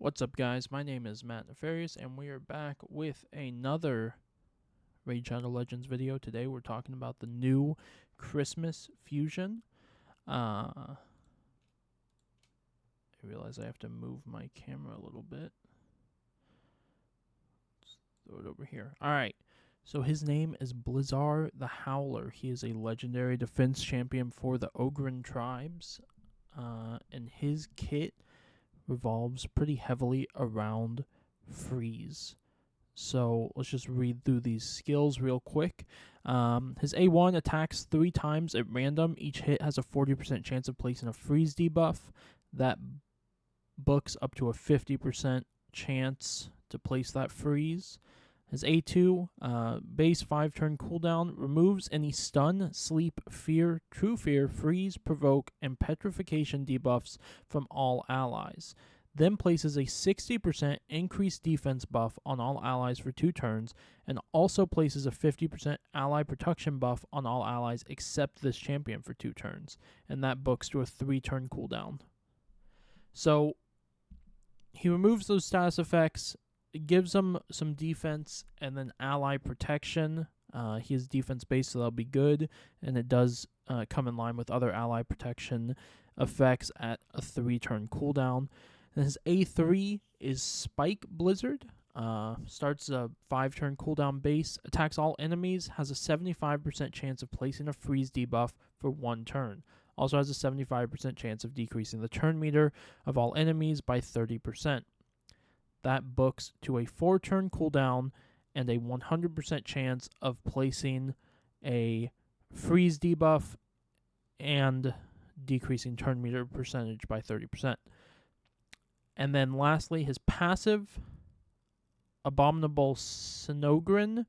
What's up, guys? My name is Matt Nefarious, and we are back with another Raid Shadow Legends video. Today, we're talking about the new Christmas Fusion. I realize I have to move my camera a little bit. Let's throw it over here. Alright, so his name is Blizzar the Howler. He is a legendary defense champion for the Ogryn tribes, and his kit revolves pretty heavily around freeze. So let's just read through these skills real quick. His A1 attacks 3 times at random. Each hit has a 40% chance of placing a freeze debuff. That books up to a 50% chance to place that freeze. His A2, base 5-turn cooldown, removes any stun, sleep, fear, true fear, freeze, provoke, and petrification debuffs from all allies. Then places a 60% increased defense buff on all allies for 2 turns, and also places a 50% ally protection buff on all allies except this champion for 2 turns, and that books to a 3-turn cooldown. So he removes those status effects. It gives them some defense and then ally protection. He is defense based, so that'll be good. And it does come in line with other ally protection effects at a 3-turn cooldown. And his A3 is Spike Blizzard. Starts a 5-turn cooldown base. Attacks all enemies. Has a 75% chance of placing a freeze debuff for 1 turn. Also has a 75% chance of decreasing the turn meter of all enemies by 30%. That books to a 4-turn cooldown and a 100% chance of placing a freeze debuff and decreasing turn meter percentage by 30%. And then lastly, his passive, Abominable Snogren,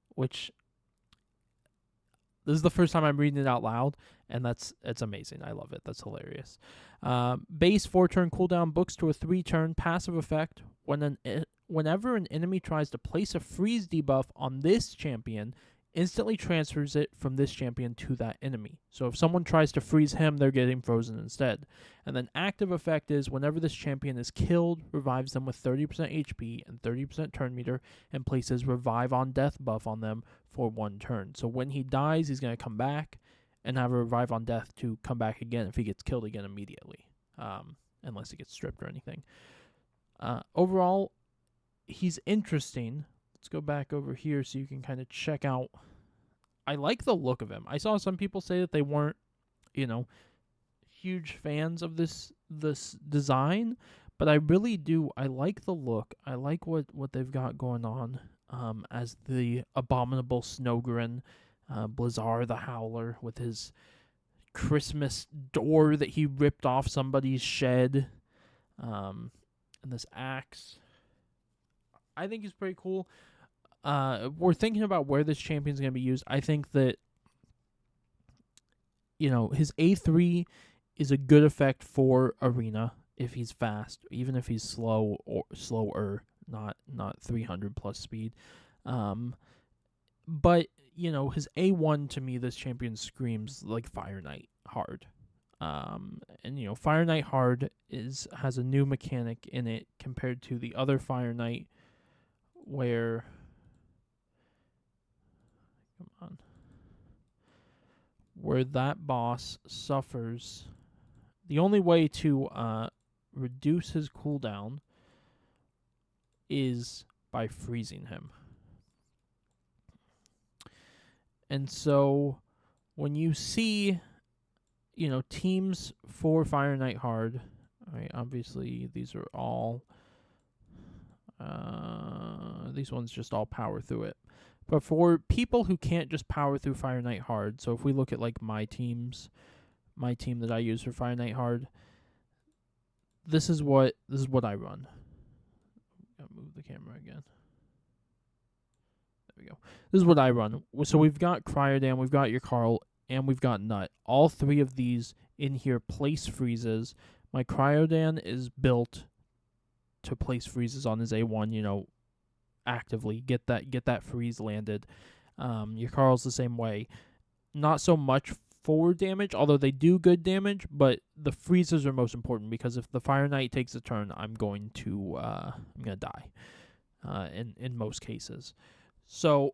which this is the first time I'm reading it out loud, and it's amazing. I love it. That's hilarious. Base 4-turn cooldown, books to a 3-turn passive effect. Whenever an enemy tries to place a freeze debuff on this champion, instantly transfers it from this champion to that enemy. So if someone tries to freeze him, they're getting frozen instead. And then active effect is whenever this champion is killed, revives them with 30% HP and 30% turn meter, and places revive on death buff on them for 1 turn. So when he dies, he's going to come back and have a revive on death to come back again if he gets killed again immediately, unless he gets stripped or anything. Overall, he's interesting. Let's go back over here so you can kind of check out. I like the look of him. I saw some people say that they weren't, huge fans of this design, but I really do. I like the look. I like what they've got going on as the Abominable Snogren, Blizzar the Howler, with his Christmas door that he ripped off somebody's shed, and this axe. I think he's pretty cool. We're thinking about where this champion's going to be used. I think that, his A3 is a good effect for Arena if he's fast, even if he's slow or slower, not 300 plus speed. But, his A1 to me, this champion screams like Fire Knight hard. And Fire Knight hard has a new mechanic in it compared to the other Fire Knight, where that boss suffers. The only way to reduce his cooldown is by freezing him. And so when you see, teams for Fire Knight hard, right, obviously these are all, these ones just all power through it. But for people who can't just power through Fire Knight hard, so if we look at like my team that I use for Fire Knight hard, this is what I run. Gotta move the camera again. There we go. This is what I run. So we've got Cryodan, we've got your Carl, and we've got Nut. All 3 of these in here place freezes. My Cryodan is built to place freezes on his A1, actively get that freeze landed. Your Carl's the same way. Not so much forward damage, although they do good damage, but the freezes are most important because if the Fire Knight takes a turn, I'm going to die in most cases. So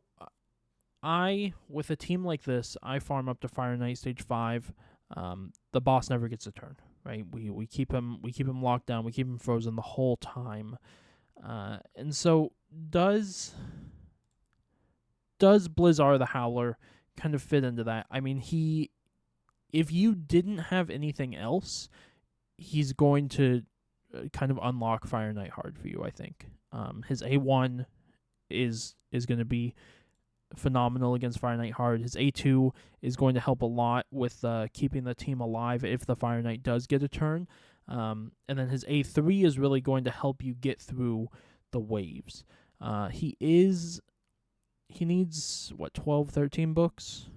with a team like this, I farm up to Fire Knight stage 5. The boss never gets a turn, right? We keep him locked down, we keep him frozen the whole time. And so does Blizzard the Howler kind of fit into that? I mean, if you didn't have anything else, he's going to kind of unlock Fire Knight hard for you, I think. His A1 is going to be phenomenal against Fire Knight hard. His A2 is going to help a lot with keeping the team alive if the Fire Knight does get a turn. And then his A3 is really going to help you get through the waves. He needs, 12, 13 books?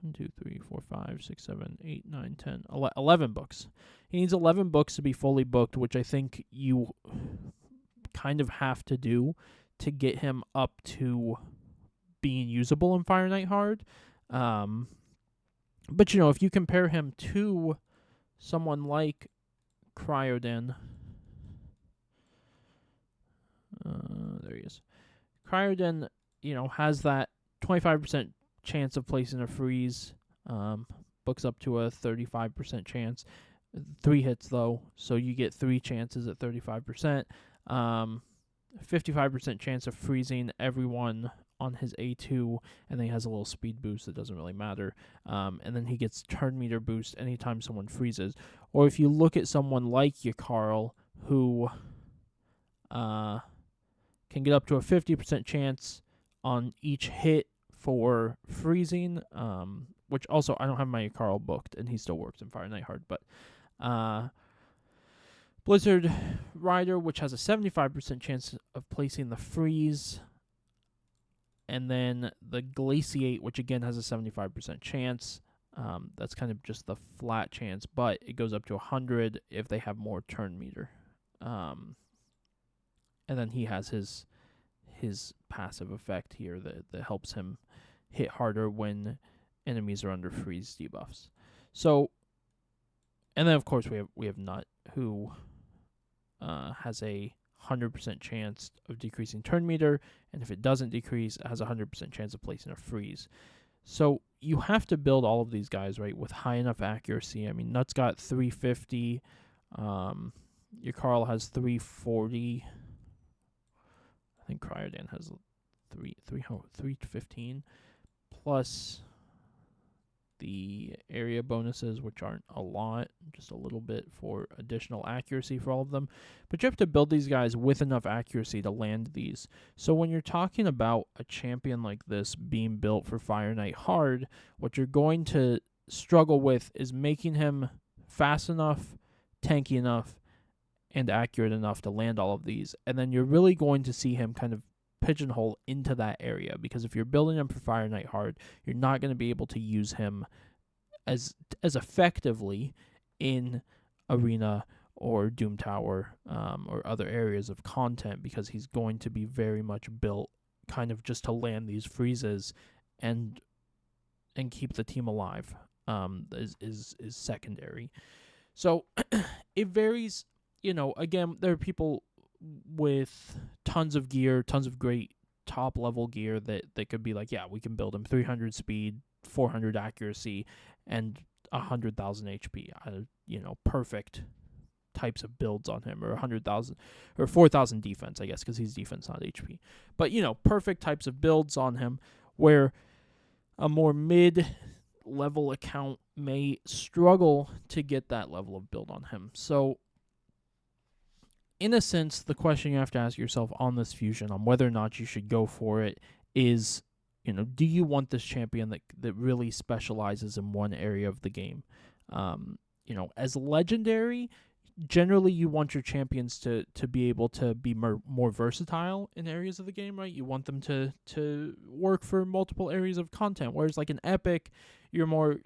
1, 2, 3, 4, 5, 6, 7, 8, 9, 10, 11 books. He needs 11 books to be fully booked, which I think you kind of have to do to get him up to being usable in Fire Knight hard. But, if you compare him to someone like Cryodan, there he is. Cryodan, has that 25% chance of placing a freeze. Books up to a 35% chance. 3 hits, though, so you get 3 chances at 35%. 55% chance of freezing everyone on his A2, and then he has a little speed boost that doesn't really matter. And then he gets turn meter boost anytime someone freezes. Or if you look at someone like Yakarl, who can get up to a 50% chance on each hit for freezing, which also I don't have my Yakarl booked, and he still works in Fire Knight hard, but Blizzard Rider, which has a 75% chance of placing the freeze, and then the Glaciate, which again has a 75% chance. That's kind of just the flat chance, but it goes up to 100 if they have more turn meter. And then he has his passive effect here that helps him hit harder when enemies are under freeze debuffs. So, and then of course we have Nut, who has a 100% chance of decreasing turn meter, and if it doesn't decrease, it has a 100% chance of placing a freeze. So you have to build all of these guys, right, with high enough accuracy. I mean, Nut's got 350. Yakarl has 340. I think Cryodan has 315, plus the area bonuses, which aren't a lot, just a little bit for additional accuracy for all of them. But you have to build these guys with enough accuracy to land these. So when you're talking about a champion like this being built for Fire Knight hard, what you're going to struggle with is making him fast enough, tanky enough, and accurate enough to land all of these. And then you're really going to see him kind of pigeonhole into that area, because if you're building him for Fire Knight hard, you're not going to be able to use him as effectively in Arena or Doom Tower or other areas of content, because he's going to be very much built kind of just to land these freezes and keep the team alive. Is secondary. So it varies. Again, there are people with tons of gear, tons of great top-level gear that could be like, yeah, we can build him 300 speed, 400 accuracy, and 100,000 HP. Perfect types of builds on him, or 100,000 or 4,000 defense, I guess, because he's defense, not HP. But, perfect types of builds on him, where a more mid-level account may struggle to get that level of build on him. So, in a sense, the question you have to ask yourself on this fusion, on whether or not you should go for it, is, do you want this champion that really specializes in one area of the game? As legendary, generally you want your champions to be able to be more versatile in areas of the game, right? You want them to work for multiple areas of content, whereas like an epic, you're more,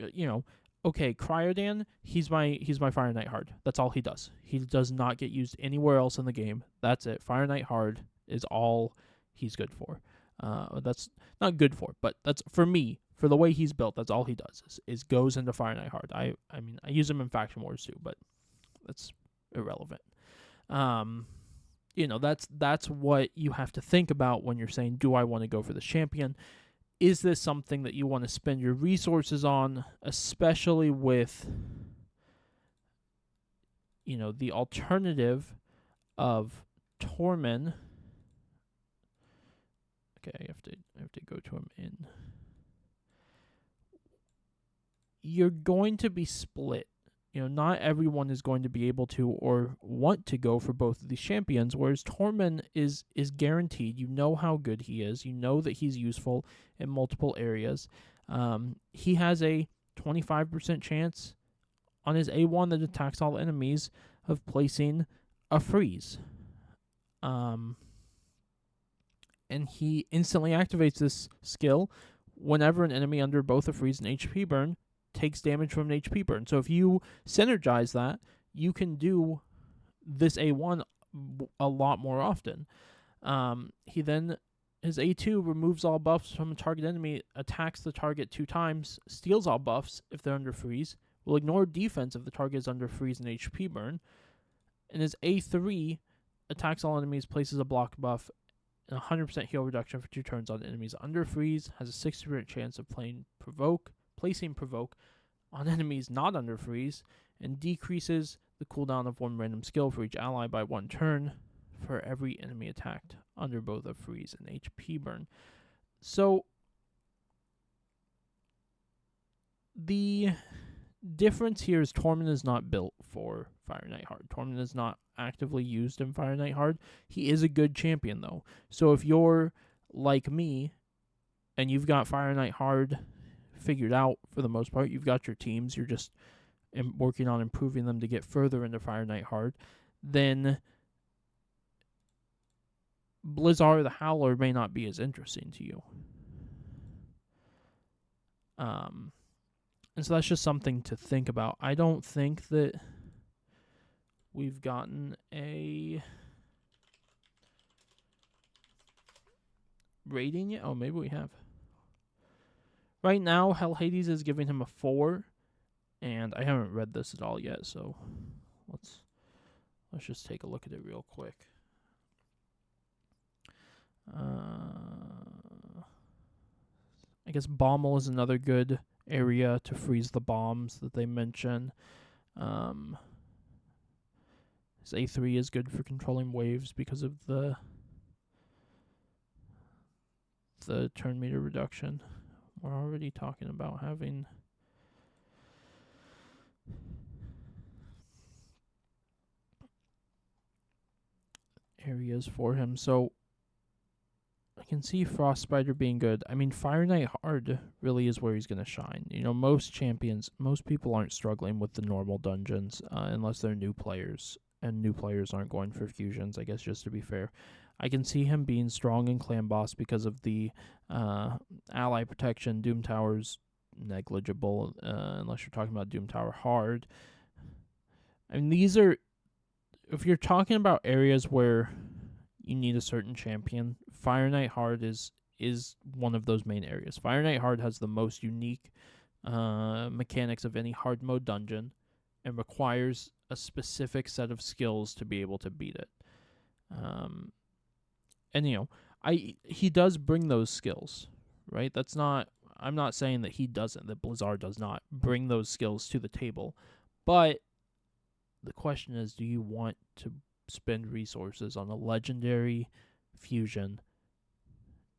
okay, Cryodan, he's my Fire Knight hard. That's all he does. He does not get used anywhere else in the game. That's it. Fire Knight hard is all he's good for. That's not good for, but that's for me. For the way he's built, that's all he does is goes into Fire Night Hard. I mean, I use him in Faction Wars too, but that's irrelevant. That's what you have to think about when you're saying, do I want to go for the champion? Is this something that you want to spend your resources on, especially with, the alternative of Tormund? Okay, I have to go to him in. You're going to be split. Not everyone is going to be able to or want to go for both of these champions, whereas Tormund is guaranteed. You know how good he is. You know that he's useful in multiple areas. He has a 25% chance on his A1 that attacks all enemies of placing a freeze. And he instantly activates this skill whenever an enemy under both a freeze and HP burn takes damage from an HP burn. So if you synergize that, you can do this A1 a lot more often. His A2 removes all buffs from a target enemy, attacks the target 2 times, steals all buffs if they're under freeze, will ignore defense if the target is under freeze and HP burn. And his A3 attacks all enemies, places a block buff, and 100% heal reduction for 2 turns on enemies under freeze, has a 60% chance of placing provoke on enemies not under freeze, and decreases the cooldown of 1 random skill for each ally by 1 turn for every enemy attacked under both a freeze and HP burn. So the difference here is Tormund is not built for Fire Night Hard. Tormund is not actively used in Fire Night Hard. He is a good champion, though. So if you're like me and you've got Fire Night Hard figured out for the most part, you've got your teams, you're just working on improving them to get further into Fire Night Hard, then Blizzard the Howler may not be as interesting to you. And so that's just something to think about. I don't think that we've gotten a rating yet. Oh, maybe we have. Right now, Hell Hades is giving him a 4, and I haven't read this at all yet, so let's just take a look at it real quick. I guess Bommel is another good area to freeze the bombs that they mention. His A3 is good for controlling waves because of the turn meter reduction. We're already talking about having areas for him. So I can see Frost Spider being good. I mean, Fire Night Hard really is where he's going to shine. Most people aren't struggling with the normal dungeons unless they're new players. And new players aren't going for fusions, I guess, just to be fair. I can see him being strong in Clan Boss because of the ally protection. Doom Tower's negligible unless you're talking about Doom Tower Hard. I mean, these are... If you're talking about areas where you need a certain champion, Fire Night Hard is one of those main areas. Fire Night Hard has the most unique mechanics of any hard mode dungeon and requires a specific set of skills to be able to beat it. He does bring those skills, right? I'm not saying that he doesn't, that Blizzard does not bring those skills to the table. But the question is, do you want to spend resources on a legendary fusion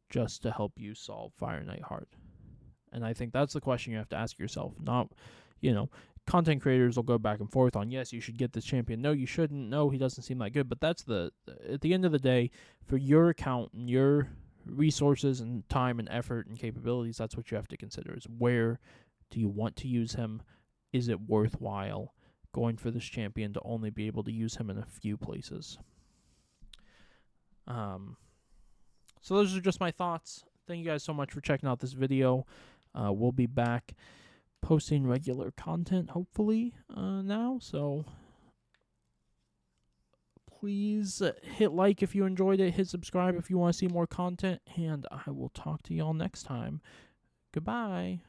just to help you solve Fire Night Hard? And I think that's the question you have to ask yourself. Not, content creators will go back and forth on, yes, you should get this champion. No, you shouldn't. No, he doesn't seem that good. But that's at the end of the day, for your account and your resources and time and effort and capabilities, that's what you have to consider, is where do you want to use him? Is it worthwhile going for this champion to only be able to use him in a few places? So those are just my thoughts. Thank you guys so much for checking out this video. We'll be back posting regular content, hopefully, now. So please hit like if you enjoyed it. Hit subscribe if you want to see more content. And I will talk to y'all next time. Goodbye.